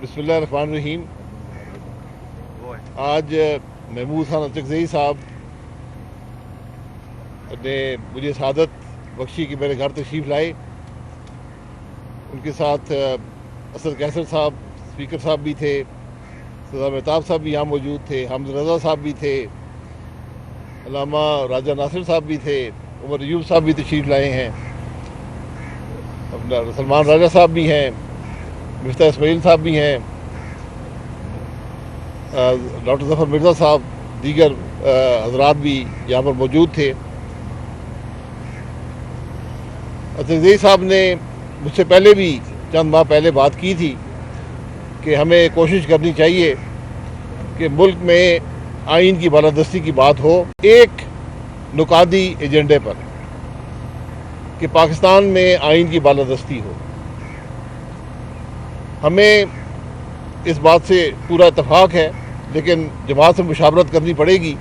بسم اللہ الرحمن الرحیم۔ آج محمود خان اچکزئی صاحب نے مجھے سعادت بخشی کہ میرے گھر تشریف لائے۔ ان کے ساتھ اسد قیصر صاحب اسپیکر صاحب بھی تھے، سردار مہتاب صاحب بھی یہاں موجود تھے، حامد رضا صاحب بھی تھے، علامہ راجہ ناصر صاحب بھی تھے، عمر ایوب صاحب بھی تشریف لائے ہیں، اپنا سلمان راجہ صاحب بھی ہیں، مفتاح اسماعیل صاحب بھی ہیں، ڈاکٹر ظفر مرزا صاحب، دیگر حضرات بھی یہاں پر موجود تھے۔ اچکزئی صاحب نے مجھ سے پہلے بھی چند ماہ پہلے بات کی تھی کہ ہمیں کوشش کرنی چاہیے کہ ملک میں آئین کی بالادستی کی بات ہو ایک نکاتی ایجنڈے پر، کہ پاکستان میں آئین کی بالادستی ہو۔ ہمیں اس بات سے پورا اتفاق ہے، لیکن جماعت سے مشاورت کرنی پڑے گی۔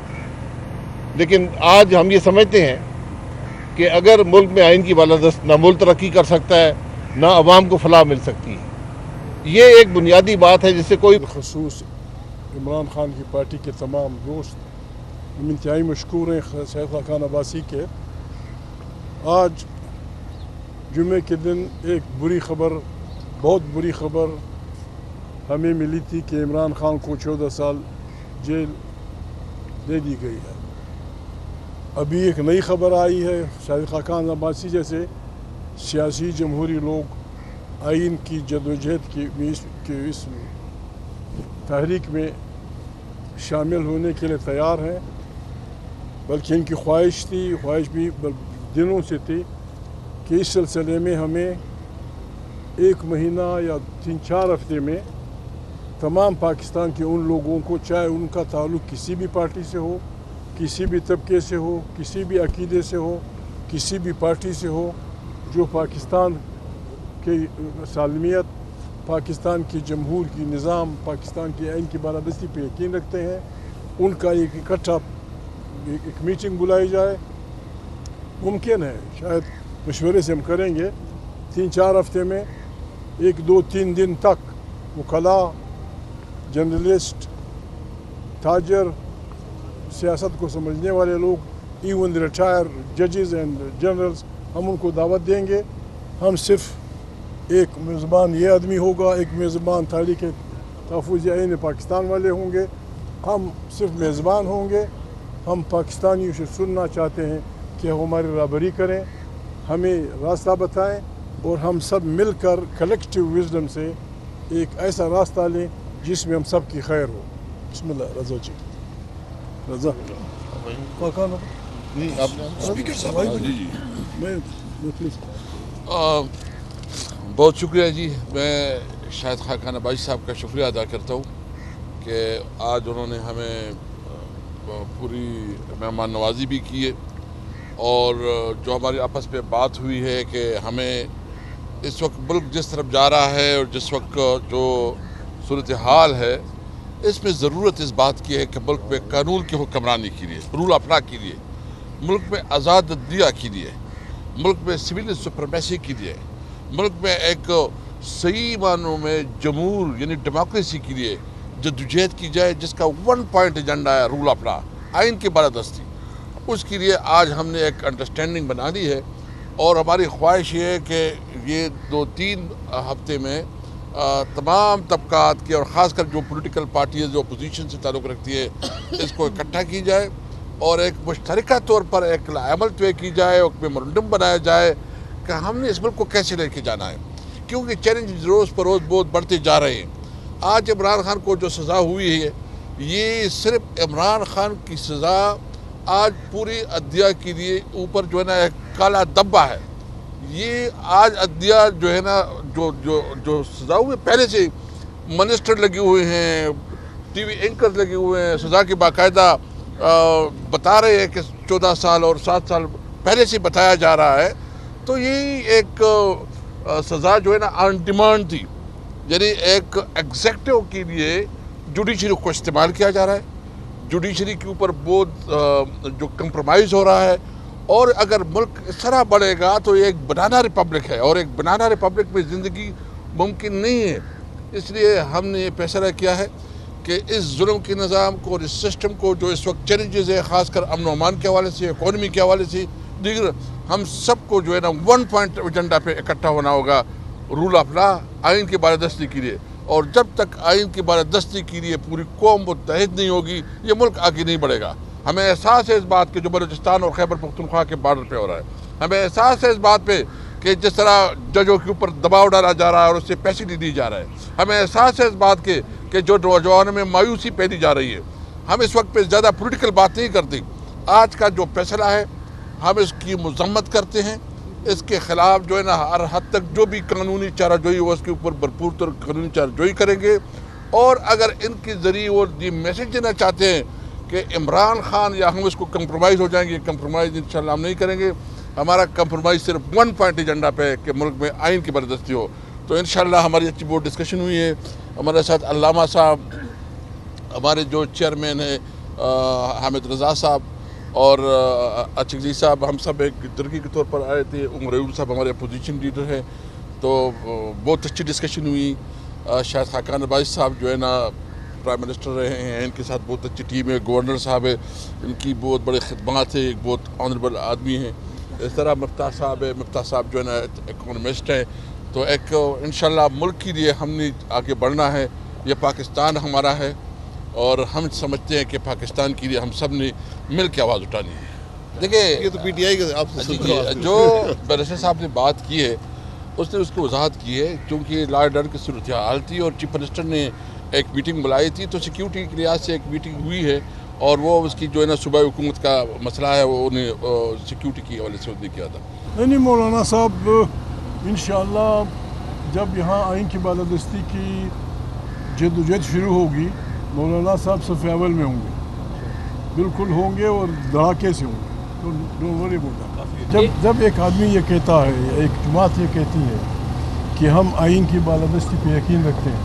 لیکن آج ہم یہ سمجھتے ہیں کہ اگر ملک میں آئین کی بالادستی، نہ ملک ترقی کر سکتا ہے، نہ عوام کو فلاح مل سکتی ہے۔ یہ ایک بنیادی بات ہے جس سے کوئی بالخصوص عمران خان کی پارٹی کے تمام دوست ہم انتہائی مشکور ہیں سید خاقان عباسی کے۔ آج جمعے کے دن ایک بری خبر، بہت بری خبر ہمیں ملی تھی کہ عمران خان کو 14 سال جیل دے دی گئی ہے۔ ابھی ایک نئی خبر آئی ہے، سید خاقان عباسی جیسے سیاسی جمہوری لوگ آئین کی جدوجہد کی اس تحریک میں شامل ہونے کے لیے تیار ہیں، بلکہ ان کی خواہش بھی دنوں سے تھی کہ اس سلسلے میں ہمیں 1 مہینہ یا 3-4 ہفتے میں تمام پاکستان کے ان لوگوں کو، چاہے ان کا تعلق کسی بھی پارٹی سے ہو، کسی بھی طبقے سے ہو، کسی بھی عقیدے سے ہو، کسی بھی پارٹی سے ہو، جو پاکستان کی سالمیت، پاکستان کی جمہور کی نظام، پاکستان کی آئین کی بالادستی پہ یقین رکھتے ہیں، ان کا ایک اکٹھا ایک میٹنگ بلائی جائے۔ ممکن ہے، شاید مشورے سے ہم کریں گے 3-4 ہفتے میں 1-2-3 دن تک وکلاء، جرنلسٹ، تاجر، سیاست کو سمجھنے والے لوگ، ایون ریٹائر ججز اینڈ جنرلز، ہم ان کو دعوت دیں گے۔ ہم صرف ایک میزبان یہ آدمی ہوگا، ایک میزبان تحریک تحفظ آئین پاکستان والے ہوں گے، ہم صرف میزبان ہوں گے۔ ہم پاکستانیوں سے سننا چاہتے ہیں کہ وہ ہماری رہبری کریں، ہمیں راستہ بتائیں، اور ہم سب مل کر کلیکٹیو وزڈم سے ایک ایسا راستہ لیں جس میں ہم سب کی خیر ہو۔ بسم اللہ۔ رضا جی، رضا بہت شکریہ جی۔ میں شاہد خاقان عباسی صاحب کا شکریہ ادا کرتا ہوں کہ آج انہوں نے ہمیں پوری مہمان نوازی بھی کی ہے، اور جو ہماری آپس میں بات ہوئی ہے کہ ہمیں اس وقت ملک جس طرف جا رہا ہے اور جس وقت جو صورتحال ہے، اس میں ضرورت اس بات کی ہے کہ ملک میں قانون کی حکمرانی کے لیے، رول آف لا کے لیے، ملک میں آزاد عدلیہ کے لیے، ملک میں سول سپریمیسی کے لیے، ملک میں ایک صحیح معنوں میں جمہور یعنی ڈیموکریسی کے لیے جدوجہد کی جائے، جس کا 1 پوائنٹ ایجنڈا ہے رول آف لا، آئین کی بالادستی۔ اس کے لیے آج ہم نے ایک انڈرسٹینڈنگ بنا لی ہے، اور ہماری خواہش یہ ہے کہ یہ 2-3 ہفتے میں تمام طبقات کے، اور خاص کر جو پولیٹیکل پارٹیز جو اپوزیشن سے تعلق رکھتی ہے، اس کو اکٹھا کی جائے، اور ایک مشترکہ طور پر ایک عمل طے کی جائے، ایک میمورنڈم بنایا جائے کہ ہم نے اس ملک کو کیسے لے کے جانا ہے، کیونکہ چیلنج روز پر روز بہت بڑھتے جا رہے ہیں۔ آج عمران خان کو جو سزا ہوئی ہے، یہ صرف عمران خان کی سزا آج پوری عدلیہ کے لیے اوپر جو ہے نا ایک کالا دبا ہے۔ یہ آج عدلیہ جو ہے نا جو سزا ہوئی، پہلے سے منسٹر لگے ہوئے ہیں، ٹی وی اینکر لگے ہوئے ہیں، سزا کی باقاعدہ بتا رہے ہیں کہ 14 سال اور 7 سال پہلے سے بتایا جا رہا ہے۔ تو یہ ایک سزا جو ہے نا آن ڈیمانڈ تھی، یعنی ایک ایگزیکٹو کے لیے جوڈیشری کو استعمال کیا جا رہا ہے، جوڈیشری کے اوپر بہت جو کمپرومائز ہو رہا ہے، اور اگر ملک اس طرح بڑھے گا تو یہ ایک بنانا ریپبلک ہے، اور ایک بنانا ریپبلک میں زندگی ممکن نہیں ہے۔ اس لیے ہم نے یہ فیصلہ کیا ہے کہ اس ظلم کے نظام کو اور اس سسٹم کو جو اس وقت چیلنجز ہے، خاص کر امن و امان کے حوالے سے، اکانومی کے حوالے سے، دیگر، ہم سب کو جو ہے نا 1 پوائنٹ ایجنڈا پہ اکٹھا ہونا ہوگا، رول آف لا، آئین کی بالادستی کے لیے. اور جب تک آئین کی بالادستی کے لیے پوری قوم متحد نہیں ہوگی، یہ ملک آگے نہیں بڑھے گا. ہمیں احساس ہے اس بات کے جو بلوچستان اور خیبر پختونخوا کے بارڈر پہ ہو رہا ہے. ہمیں احساس ہے اس بات پہ کہ جس طرح ججوں کے اوپر دباؤ ڈالا جا رہا ہے اور اس سے پیسے نہیں دی جا رہا ہے. ہمیں احساس ہے اس بات کے کہ جو نوجوانوں میں مایوسی پھیلی جا رہی ہے. ہم اس وقت پہ زیادہ پولیٹیکل بات نہیں کرتے. آج کا جو فیصلہ ہے ہم اس کی مذمت کرتے ہیں. اس کے خلاف جو ہے نا ہر حد تک جو بھی قانونی چارہ جوئی ہو اس کے اوپر بھرپور طور قانونی چارہ جوئی کریں گے. اور اگر ان کے ذریعے وہ یہ میسج دینا چاہتے ہیں کہ عمران خان یا ہم اس کو کمپرومائز ہو جائیں گے، کمپرومائز انشاءاللہ ہم نہیں کریں گے. ہمارا کمپرومائز صرف 1 پوائنٹ ایجنڈا پہ ہے کہ ملک میں آئین کی بالادستی ہو. تو انشاءاللہ ہماری اچھی بہت ڈسکشن ہوئی ہے. ہمارے ساتھ علامہ صاحب، ہمارے جو چیئرمین ہیں حامد رضا صاحب اور اچھلی صاحب، ہم سب ایک ترکی کے طور پر آئے تھے. عمر ایوب صاحب ہمارے اپوزیشن لیڈر ہیں. تو بہت اچھی ڈسکشن ہوئی. شاہد خاقان عباسی صاحب جو ہے نا پرائم منسٹر رہے ہیں، ان کے ساتھ بہت اچھی ٹیم ہے. گورنر صاحب ہے، ان کی بہت بڑے خدمات ہیں، ایک بہت آنریبل آدمی ہیں. اس طرح مفتاح صاحب ہے، مفتاح صاحب جو ہے نا اکانومسٹ ہیں. تو ایک انشاءاللہ ملک کے لیے ہم نے آگے بڑھنا ہے. یہ پاکستان ہمارا ہے اور ہم سمجھتے ہیں کہ پاکستان کے لیے ہم سب نے مل کے آواز اٹھانی ہے. دیکھیں یہ تو پی ٹی آئی کے آپ جو بیرسٹر صاحب نے بات کی ہے اس نے اس کو وضاحت کی ہے. چونکہ لا اینڈ آرڈر کی صورتحال تھی اور چیف منسٹر نے ایک میٹنگ بلائی تھی، تو سیکیورٹی کے لحاظ سے ایک میٹنگ ہوئی ہے اور وہ اس کی جو ہے نا صوبائی حکومت کا مسئلہ ہے وہ انہیں سیکیورٹی کی حوالے سے انہوں نے کیا تھا. نہیں مولانا صاحب، انشاءاللہ جب یہاں آئین کی بالادستی کی جد و جہد شروع ہوگی، مولانا صاحب صف اول میں ہوں گے، بالکل ہوں گے اور دھڑاکے سے ہوں گے. تو ڈونٹ وری اباؤٹ دیٹ. جب ایک آدمی یہ کہتا ہے یا ایک جماعت یہ کہتی ہے کہ ہم آئین کی بالادستی پہ یقین رکھتے ہیں،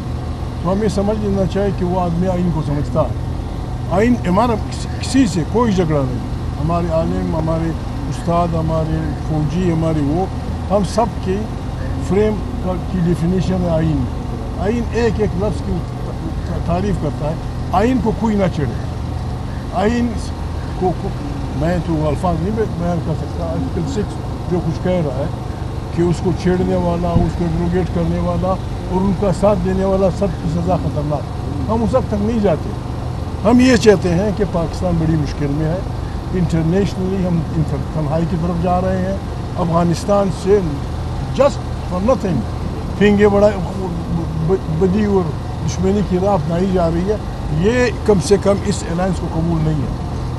تو ہمیں سمجھ لینا چاہیے کہ وہ آدمی آئین کو سمجھتا ہے. آئین ہمارا کسی سے کوئی جھگڑا نہیں. ہمارے عالم، ہمارے استاد، ہمارے فوجی، ہمارے وہ، ہم سب کے فریم کی ڈیفینیشن ہے آئین. آئین ایک ایک لفظ کی تعریف کرتا ہے. آئین کو کوئی نہ چڑھے. آئین کو میں تو الفاظ نہیں بیان کر سکتا. آرٹیکل 6 جو کچھ کہہ رہا ہے کہ اس کو چھیڑنے والا، اس کو ایبروگیٹ کرنے والا اور ان کا ساتھ دینے والا سب کی سزا خطرناک. ہم اس وقت تک نہیں جاتے. ہم یہ چاہتے ہیں کہ پاکستان بڑی مشکل میں ہے. انٹرنیشنلی ہم تنہائی کی طرف جا رہے ہیں. افغانستان سے جسٹ فار نتھنگ پھینگے بڑا بدی اور دشمنی کی راہ اپنائی جا رہی ہے. یہ کم سے کم اس الائنس کو قبول نہیں ہے.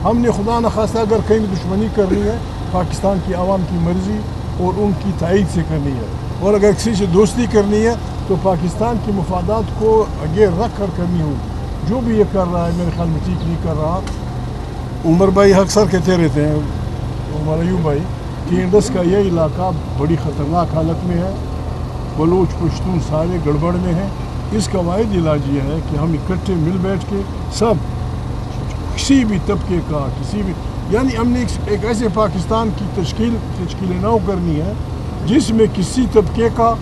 ہم نے خدا نخواستہ اگر کہیں دشمنی کرنی ہے پاکستان کی عوام کی مرضی اور ان کی تائید سے کرنی ہے، اور اگر کسی سے دوستی کرنی ہے تو پاکستان کے مفادات کو آگے رکھ کر کرنی ہوگی. جو بھی یہ کر رہا ہے میرے خیال میں ٹھیک نہیں کر رہا. عمر بھائی اکثر کہتے رہتے ہیں، عمر ایوب بھائی، کہ انڈس کا یہ علاقہ بڑی خطرناک حالت میں ہے. بلوچ پشتون سارے گڑبڑ میں ہیں. اس کا واحد علاج یہ ہے کہ ہم اکٹھے مل بیٹھ کے سب، کسی بھی طبقے کا، کسی بھی، یعنی ہم نے ایک ایسے پاکستان کی تشکیل نو کرنی ہے جس میں کسی طبقے کا،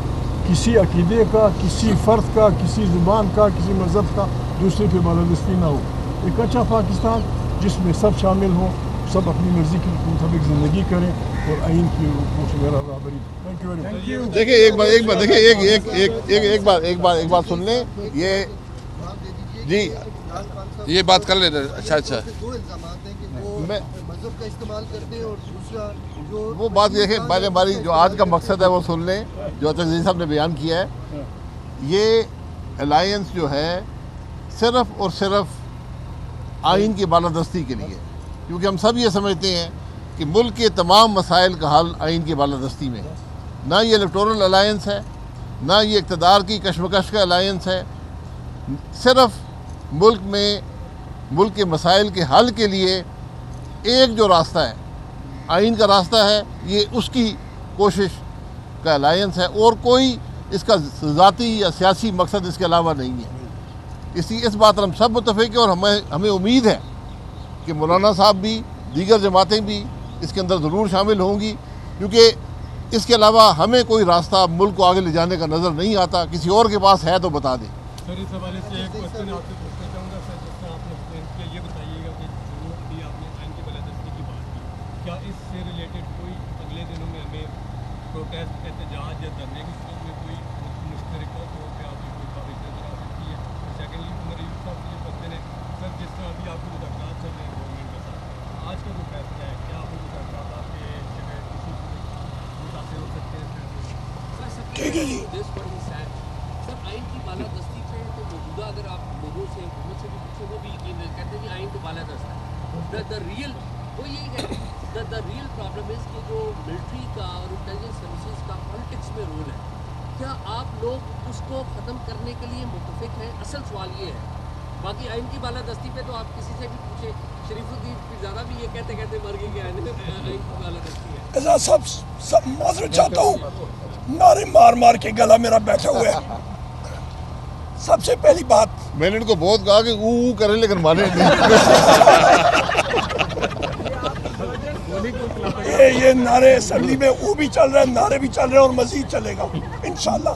کسی عقیدے کا، کسی فرد کا، کسی زبان کا، کسی مذہب کا دوسرے پہ بالادستی نہ ہو. ایک اچھا پاکستان جس میں سب شامل ہوں، سب اپنی مرضی کے مطابق زندگی کریں اور آئین کی حقوق سے میرا برابری. Thank you. دیکھیں ایک بات سن لیں. یہ جی یہ بات کر لیں. اچھا دو الزامات ہیں کہ وہ مذہب کا استعمال کرتے ہیں اور دوسرا جو وہ بات دیکھیں، پہلے ہماری جو آج کا مقصد ہے وہ سن لیں جو عزیز صاحب نے بیان کیا ہے. یہ الائنس جو ہے صرف اور صرف آئین کی بالادستی کے لیے، کیونکہ ہم سب یہ سمجھتے ہیں کہ ملک کے تمام مسائل کا حل آئین کی بالادستی میں ہے. نہ یہ الیکٹورل الائنس ہے، نہ یہ اقتدار کی کشمکش کا الائنس ہے. صرف ملک کے مسائل کے حل کے لیے ایک جو راستہ ہے، آئین کا راستہ ہے، یہ اس کی کوشش کا الائنس ہے، اور کوئی اس کا ذاتی یا سیاسی مقصد اس کے علاوہ نہیں ہے. اس بات پر ہم سب متفق ہیں اور ہمیں امید ہے کہ مولانا صاحب بھی، دیگر جماعتیں بھی اس کے اندر ضرور شامل ہوں گی، کیونکہ اس کے علاوہ ہمیں کوئی راستہ ملک کو آگے لے جانے کا نظر نہیں آتا. کسی اور کے پاس ہے تو بتا دیں. سر اس حوالے سے ایک کوشچن آپ سے پوچھنا چاہوں گا سر, جس طرح آپ نے ایکسپلین کیا, یہ بتائیے گا کہ جو ابھی آپ نے آئین کی بالادستی کی بات کی, کیا اس سے ریلیٹڈ کوئی اگلے دنوں میں ہمیں پروٹیسٹ, احتجاج یا دھرنے کی صورت میں کوئی مشترکہ طور پہ آپ کی کوئی کاوش نظر آ سکتی ہے؟ اور سیکنڈلی عمر ایوب صاحب سے یہ کوشچن ہے سر, جس طرح ابھی آپ کے مذاکرات چل رہے ہیں گورنمنٹ کے ساتھ, آج کا جو فیصلہ ہے, کیا آپ مذاکرات آپ کے جو ہے کسی متاثر ہو سکتے ہیں؟ ٹھیک ہے جی. سر آئین کی بالادستی پہ تو موجودہ اگر آپ لوگوں سے, حکومت سے بھی پوچھیں, وہ بھی یقین کہتے ہیں کہ آئین تو بالادست ہے. دا ریئل وہ یہی ہے, دا ریئل پرابلم از کہ جو ملٹری کا اور انٹیلیجنس سروسز کا پالیٹکس میں رول ہے, کیا آپ لوگ اس کو ختم کرنے کے لیے متفق ہیں؟ اصل سوال یہ ہے. باقی آئین کی بالادستی پہ تو آپ کسی سے بھی پوچھیں, شریف الدین پیرزادہ بھی یہ کہتے کہتے مر گئے کہ آئین کی بالادستی ہے. ایسا سب معذرت چاہتا ہوں, نعرے مار مار کے گلا میرا بیٹھا ہوا ہے. سب سے پہلی بات, میں نے ان کو بہت کہا کہ او کریں لیکن مانے نہیں. یہ نعرے اسمبلی میں او بھی چل رہا ہے, نعرے بھی چل رہے ہیں اور مزید چلے گا انشاءاللہ.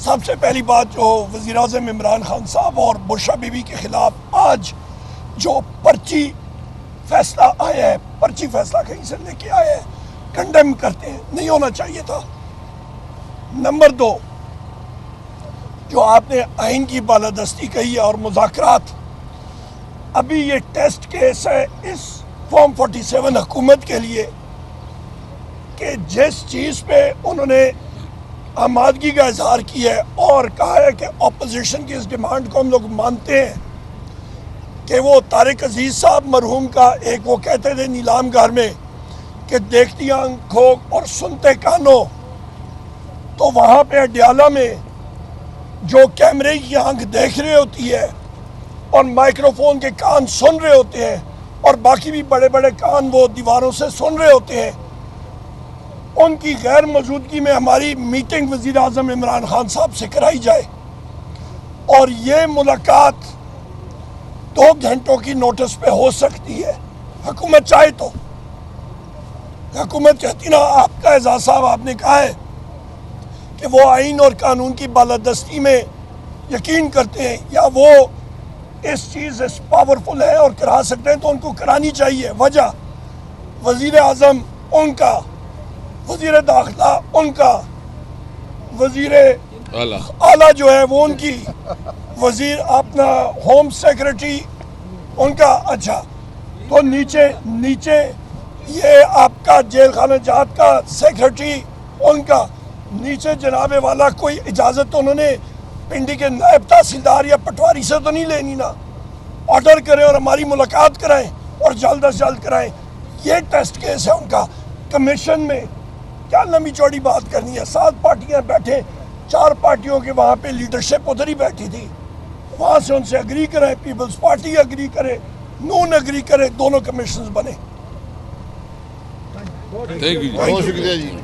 سب سے پہلی بات, جو وزیر اعظم عمران خان صاحب اور بشرا بی بی کے خلاف آج جو پرچی فیصلہ آیا ہے, پرچی فیصلہ کہیں سے لے کے آیا ہے, کنڈیم کرتے ہیں, نہیں ہونا چاہیے تھا. نمبر 2, جو آپ نے آئین کی بالادستی کہی ہے اور مذاکرات, ابھی یہ ٹیسٹ کیس ہے اس فارم 47 حکومت کے لیے کہ جس چیز پہ انہوں نے آمادگی کا اظہار کیا ہے اور کہا ہے کہ اپوزیشن کی اس ڈیمانڈ کو ہم لوگ مانتے ہیں کہ وہ طارق عزیز صاحب مرحوم کا ایک وہ کہتے تھے نیلام گھر میں کہ دیکھتی آنکھوں اور سنتے کانوں, تو وہاں پہ اڈیالہ میں جو کیمرے کی آنکھ دیکھ رہے ہوتی ہے اور مائکروفون کے کان سن رہے ہوتے ہیں اور باقی بھی بڑے بڑے کان وہ دیواروں سے سن رہے ہوتے ہیں, ان کی غیر موجودگی میں ہماری میٹنگ وزیر اعظم عمران خان صاحب سے کرائی جائے, اور یہ ملاقات 2 گھنٹوں کی نوٹس پہ ہو سکتی ہے. حکومت چاہے تو, حکومت کہتی نا, آپ کا اعزاز صاحب آپ نے کہا ہے کہ وہ آئین اور قانون کی بالادستی میں یقین کرتے ہیں یا وہ اس چیز اس پاورفل ہے اور کرا سکتے ہیں, تو ان کو کرانی چاہیے. وجہ وزیر اعظم ان کا, وزیر داخلہ ان کا, وزیر اعلیٰ جو ہے وہ ان کی, وزیر اپنا ہوم سیکرٹری ان کا. اچھا, تو نیچے یہ آپ کا جیل خانہ جات کا سیکرٹری ان کا, نیچے جناب والا کوئی اجازت تو انہوں نے پنڈی کے نائب تحصیلدار یا پٹواری سے تو نہیں لینی نا. آرڈر کریں اور ہماری ملاقات کرائیں اور جلد از جلد کرائیں. یہ ٹیسٹ کیس ہے ان کا. کمیشن میں کیا لمبی چوڑی بات کرنی ہے, 7 پارٹیاں بیٹھیں, 4 پارٹیوں کے وہاں پہ لیڈرشپ ادھر ہی بیٹھی تھی, وہاں سے ان سے اگری کریں, پیپلز پارٹی اگری کرے, نون اگری کرے, دونوں کمیشنز بنے. تھینک یو, بہت شکریہ جی.